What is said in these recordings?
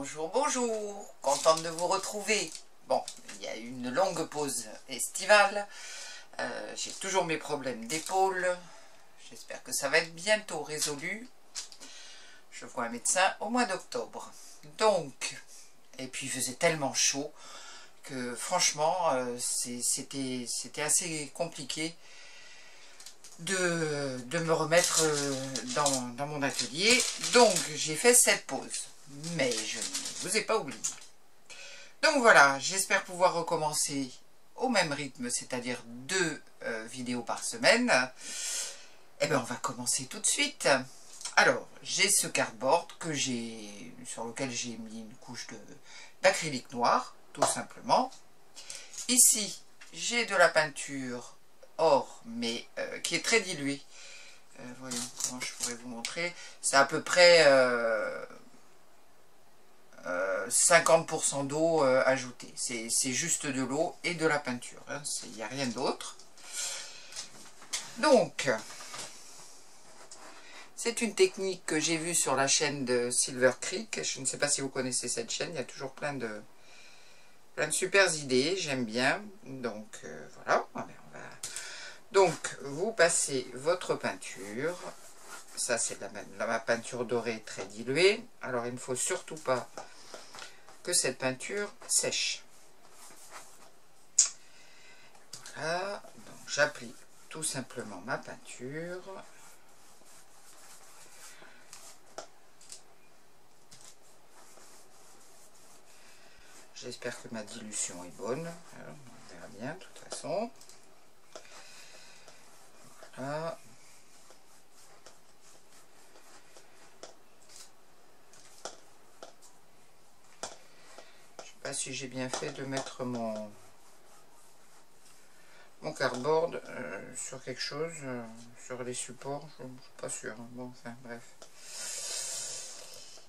Bonjour, bonjour, contente de vous retrouver. Bon, il y a eu une longue pause estivale, j'ai toujours mes problèmes d'épaule, j'espère que ça va être bientôt résolu. Je vois un médecin au mois d'octobre. Donc, et puis il faisait tellement chaud que franchement, c'était assez compliqué de me remettre dans mon atelier. Donc j'ai fait cette pause, mais je ne vous ai pas oublié. Donc voilà, j'espère pouvoir recommencer au même rythme, c'est-à-dire 2 vidéos par semaine. Et bien on va commencer tout de suite. Alors j'ai ce cardboard sur lequel j'ai mis une couche d'acrylique noir, tout simplement. Ici j'ai de la peinture or, mais qui est très diluée. Voyons comment je pourrais vous montrer. C'est à peu près 50% d'eau ajoutée. C'est juste de l'eau et de la peinture. Hein. Il n'y a rien d'autre. Donc, c'est une technique que j'ai vue sur la chaîne de Silver Creek. Je ne sais pas si vous connaissez cette chaîne. Il y a toujours plein de super idées. J'aime bien. Donc, voilà. Donc, vous passez votre peinture. Ça, c'est ma peinture dorée très diluée. Alors, il ne faut surtout pas que cette peinture sèche. Voilà. Donc, j'applique tout simplement ma peinture. J'espère que ma dilution est bonne. Alors, on verra bien, de toute façon. Voilà. Je ne sais pas si j'ai bien fait de mettre mon cardboard sur quelque chose, sur les supports. Je ne suis pas sûr. Hein. Bon, enfin, bref.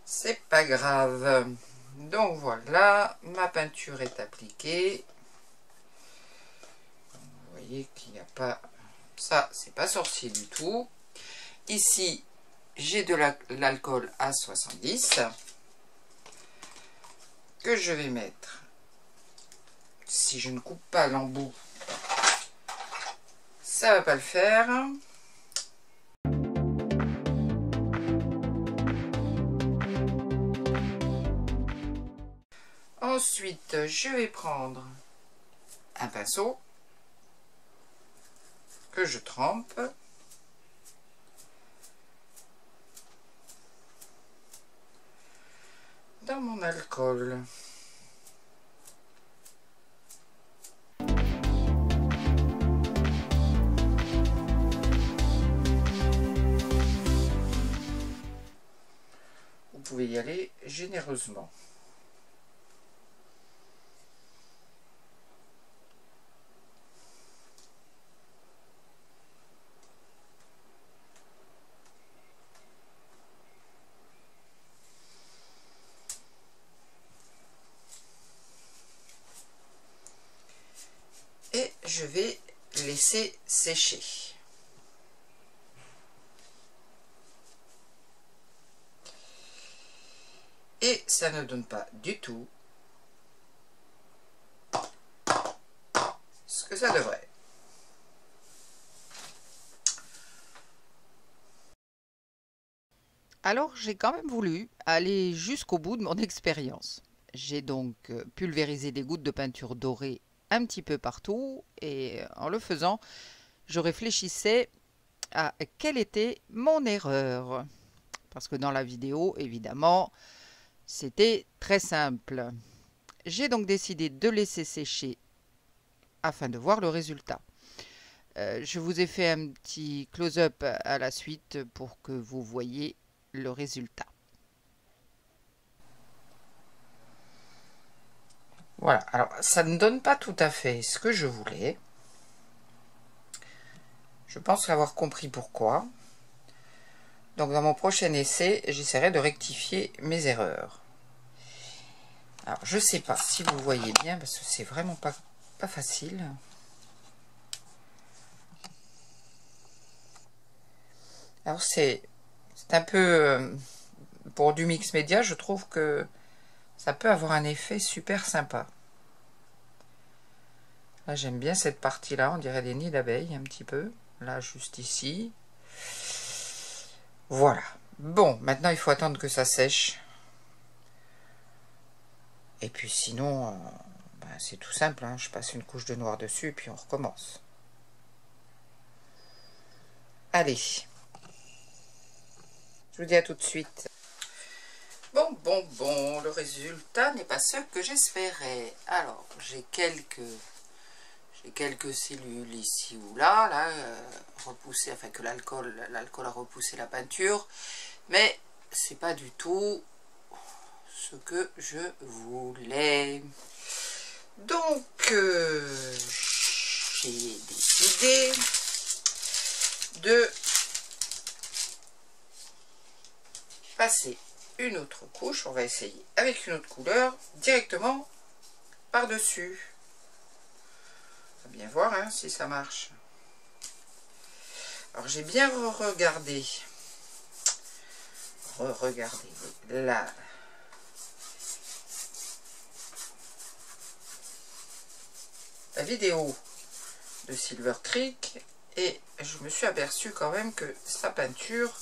C'est pas grave. Donc voilà, ma peinture est appliquée. Vous voyez qu'il n'y a pas... Ça, c'est pas sorcier du tout. Ici, j'ai de l'alcool à 70 que je vais mettre. Si je ne coupe pas l'embout, ça va pas le faire. Ensuite, je vais prendre un pinceau que je trempe. Dans mon alcool. Vous pouvez y aller généreusement. Et je vais laisser sécher. Et ça ne donne pas du tout ce que ça devrait. Alors, j'ai quand même voulu aller jusqu'au bout de mon expérience. J'ai donc pulvérisé des gouttes de peinture dorée un petit peu partout et en le faisant, je réfléchissais à quelle était mon erreur. Parce que dans la vidéo, évidemment, c'était très simple. J'ai donc décidé de laisser sécher afin de voir le résultat. Je vous ai fait un petit close-up à la suite pour que vous voyez le résultat. Voilà, alors ça ne donne pas tout à fait ce que je voulais. Je pense avoir compris pourquoi. Donc dans mon prochain essai, j'essaierai de rectifier mes erreurs. Alors je ne sais pas si vous voyez bien, parce que c'est vraiment pas facile. Alors c'est un peu... pour du mix média, je trouve que Ça peut avoir un effet super sympa. Là, j'aime bien cette partie-là. On dirait des nids d'abeilles un petit peu. Là, juste ici. Voilà. Bon, maintenant, il faut attendre que ça sèche. Et puis sinon, ben, c'est tout simple. Hein. Je passe une couche de noir dessus et puis on recommence. Allez. Je vous dis à tout de suite. Bon, le résultat n'est pas ce que j'espérais. Alors, j'ai quelques cellules ici ou là, repoussées, enfin que l'alcool a repoussé la peinture, mais c'est pas du tout ce que je voulais. Donc, j'ai décidé de passer une autre couche, on va essayer avec une autre couleur, directement par-dessus. On va bien voir hein, si ça marche. Alors j'ai bien regardé la vidéo de Silver Creek et je me suis aperçu quand même que sa peinture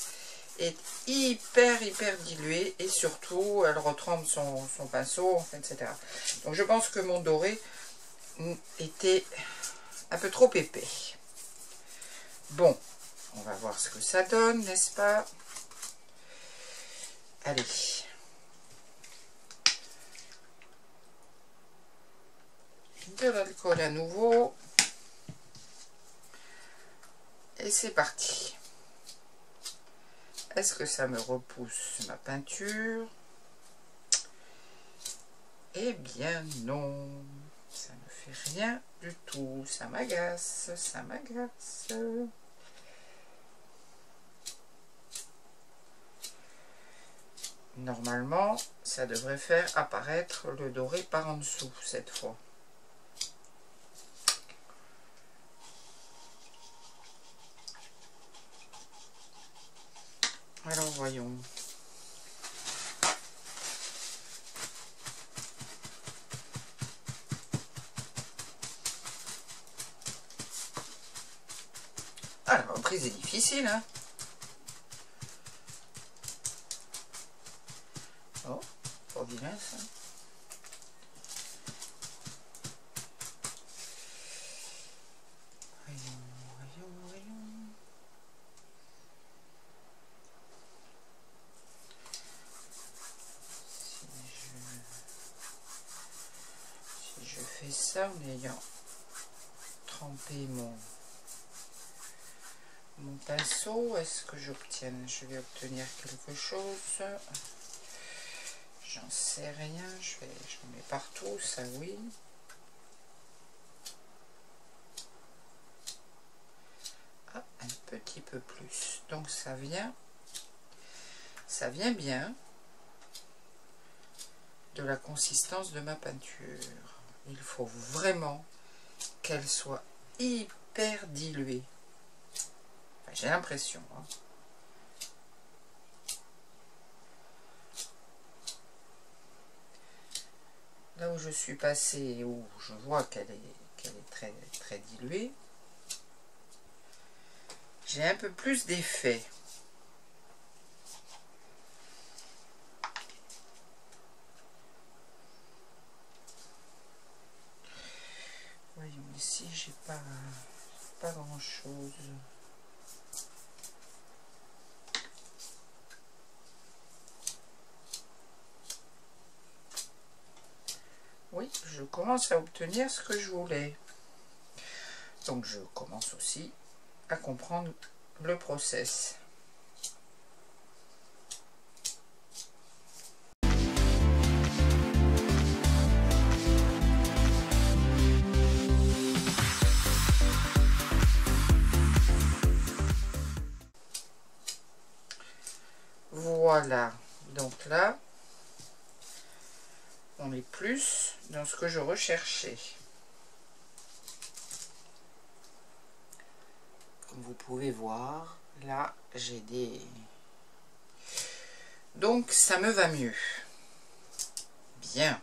est hyper diluée et surtout elle retrempe son pinceau, etc. Donc je pense que mon doré était un peu trop épais. Bon, on va voir ce que ça donne, n'est-ce pas? Allez. De l'alcool à nouveau. Et c'est parti. Est-ce que ça me repousse ma peinture? Eh bien non. Ça ne fait rien du tout. Ça m'agace, ça m'agace. Normalement, ça devrait faire apparaître le doré par en dessous cette fois. Alors voyons. Ah, la reprise est difficile, hein. Oh, pas vilain ça. Voyons. Si je fais ça en ayant trempé mon pinceau, est-ce que je vais obtenir quelque chose? J'en sais rien, j'en mets partout, ça oui. Ah, un petit peu plus. Donc ça vient bien de la consistance de ma peinture. Il faut vraiment qu'elle soit hyper diluée. Enfin, j'ai l'impression. Hein. Là où je suis passée, où je vois qu'elle est très diluée, j'ai un peu plus d'effet. Voyons, ici j'ai pas grand chose. Oui, je commence à obtenir ce que je voulais. Donc je commence aussi à comprendre le process. Voilà, donc là, on est plus dans ce que je recherchais. Comme vous pouvez voir, là, j'ai Donc, ça me va mieux. bien.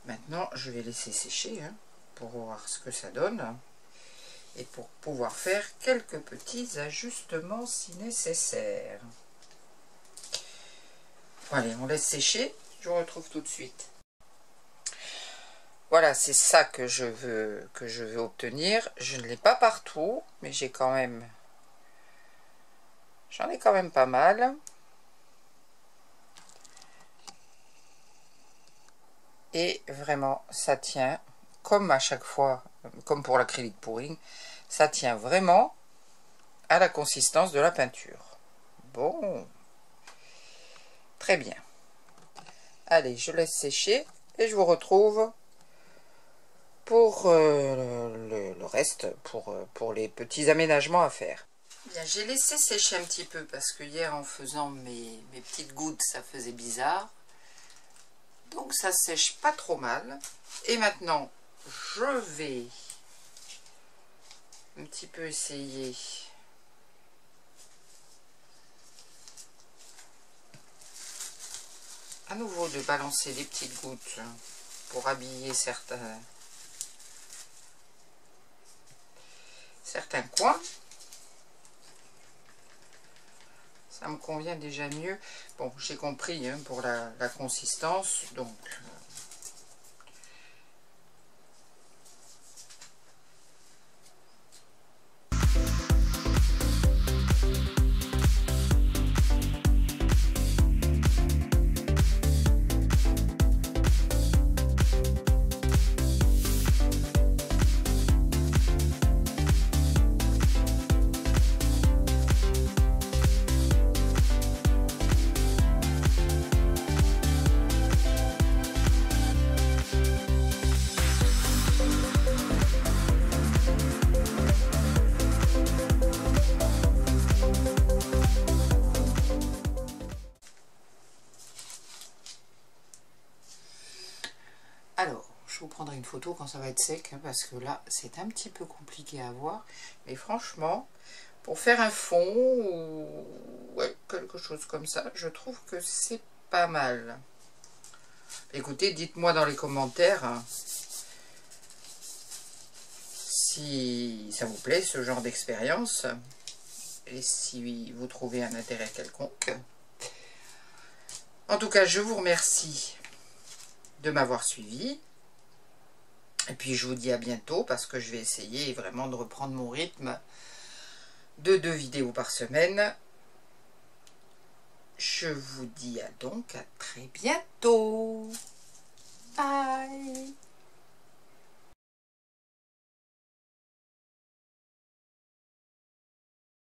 Maintenant, je vais laisser sécher hein, pour voir ce que ça donne. Et pour pouvoir faire quelques petits ajustements si nécessaire. Bon, allez, on laisse sécher. Je vous retrouve tout de suite. Voilà, c'est ça que je veux obtenir. Je ne l'ai pas partout, mais j'en ai quand même pas mal. Et vraiment, ça tient, comme à chaque fois, comme pour l'acrylique pouring, ça tient vraiment à la consistance de la peinture. Bon, très bien. Allez, je laisse sécher et je vous retrouve pour le reste, pour les petits aménagements à faire. Bien, j'ai laissé sécher un petit peu parce que hier en faisant mes petites gouttes, ça faisait bizarre. Donc ça sèche pas trop mal. Et maintenant, je vais un petit peu essayer à nouveau de balancer des petites gouttes pour habiller certains coins. Ça me convient déjà mieux. Bon, j'ai compris hein, pour la consistance. Donc, alors, je vous prendrai une photo quand ça va être sec, hein, parce que là, c'est un petit peu compliqué à voir. Mais franchement, pour faire un fond ou ouais, quelque chose comme ça, je trouve que c'est pas mal. Écoutez, dites-moi dans les commentaires hein, si ça vous plaît, ce genre d'expérience, et si vous trouvez un intérêt quelconque. En tout cas, je vous remercie de m'avoir suivi. Et puis je vous dis à bientôt parce que je vais essayer vraiment de reprendre mon rythme de 2 vidéos par semaine. Je vous dis donc à très bientôt. Bye.